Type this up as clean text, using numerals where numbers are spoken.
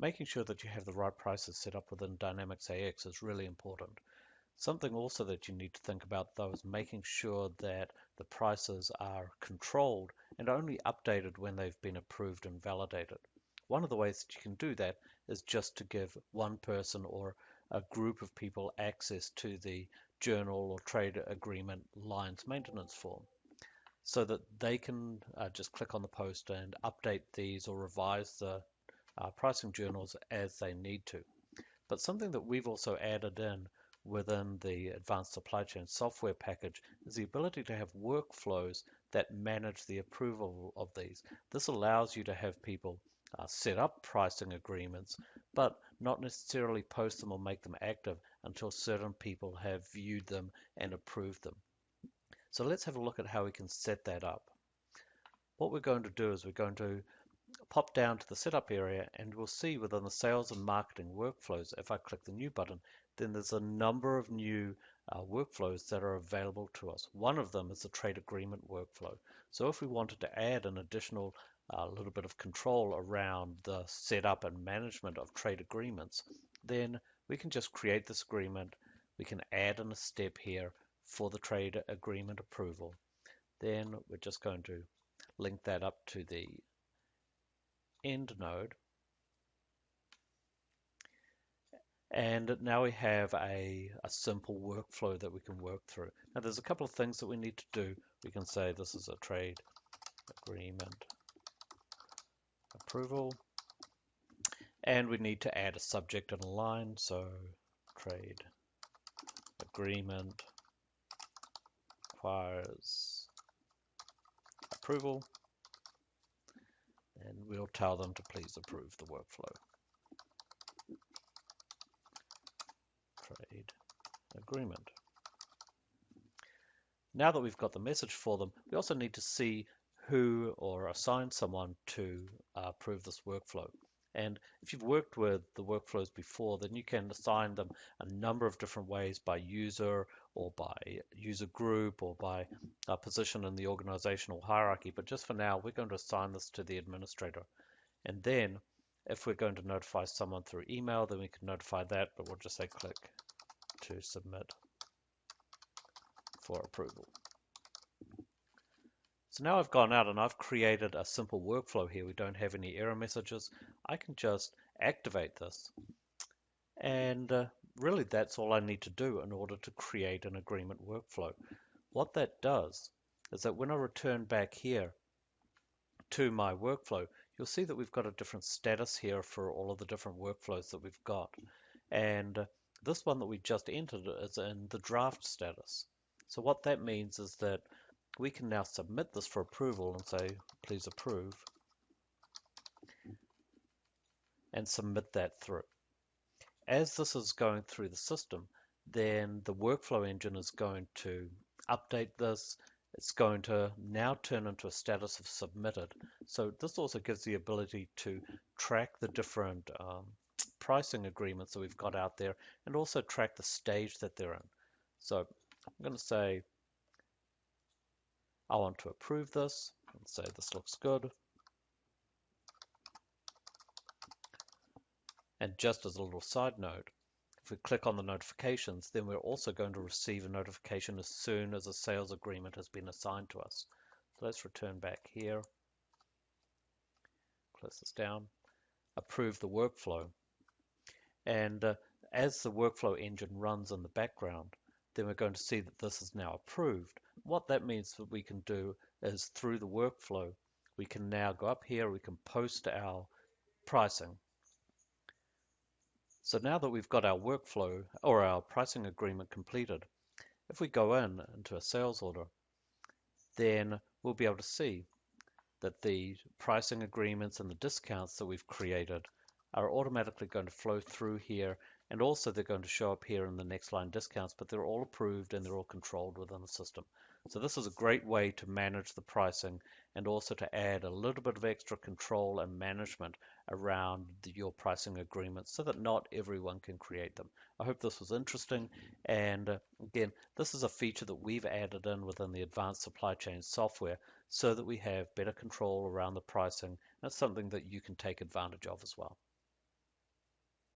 Making sure that you have the right prices set up within Dynamics AX is really important. Something also that you need to think about though is making sure that the prices are controlled and only updated when they've been approved and validated. One of the ways that you can do that is just to give one person or a group of people access to the journal or trade agreement lines maintenance form so that they can just click on the post and update these or revise the pricing journals as they need to. But something that we've also added in within the advanced supply chain software package is the ability to have workflows that manage the approval of these. This allows you to have people set up pricing agreements, but not necessarily post them or make them active until certain people have viewed them and approved them. So let's have a look at how we can set that up. What we're going to do is we're going to pop down to the setup area and we'll see within the sales and marketing workflows, if I click the new button, then there's a number of new workflows that are available to us. One of them is the trade agreement workflow. So if we wanted to add an additional little bit of control around the setup and management of trade agreements, then we can just create this agreement. We can add in a step here for the trade agreement approval. Then we're just going to link that up to the end node. And now we have a simple workflow that we can work through. Now there's a couple of things that we need to do. We can say this is a trade agreement approval. And we need to add a subject and a line. So trade agreement requires approval. And we'll tell them to please approve the workflow. Trade agreement. Now that we've got the message for them, we also need to see who or assign someone to approve this workflow. And if you've worked with the workflows before, then you can assign them a number of different ways by user or by user group or by position in the organizational hierarchy. But just for now, we're going to assign this to the administrator. And then if we're going to notify someone through email, then we can notify that, but we'll just say click to submit for approval. So now I've gone out and I've created a simple workflow here. We don't have any error messages. I can just activate this. And really that's all I need to do in order to create an agreement workflow. What that does is that when I return back here to my workflow, you'll see that we've got a different status here for all of the different workflows that we've got. And this one that we just entered is in the draft status. So what that means is that we can now submit this for approval and say, please approve, and submit that through. As this is going through the system, then the workflow engine is going to update this. It's going to now turn into a status of submitted. So this also gives the ability to track the different pricing agreements that we've got out there and also track the stage that they're in. So I'm going to say I want to approve this and say this looks good. And just as a little side note, if we click on the notifications, then we're also going to receive a notification as soon as a sales agreement has been assigned to us. So let's return back here, close this down, approve the workflow. And as the workflow engine runs in the background, then we're going to see that this is now approved. What that means that we can do is through the workflow, we can now go up here, we can post our pricing. So now that we've got our workflow or our pricing agreement completed, if we go into a sales order, then we'll be able to see that the pricing agreements and the discounts that we've created are automatically going to flow through here, and also they're going to show up here in the next line discounts, but they're all approved and they're all controlled within the system. So this is a great way to manage the pricing and also to add a little bit of extra control and management around your pricing agreements so that not everyone can create them. I hope this was interesting, and again, this is a feature that we've added in within the advanced supply chain software so that we have better control around the pricing. That's something that you can take advantage of as well.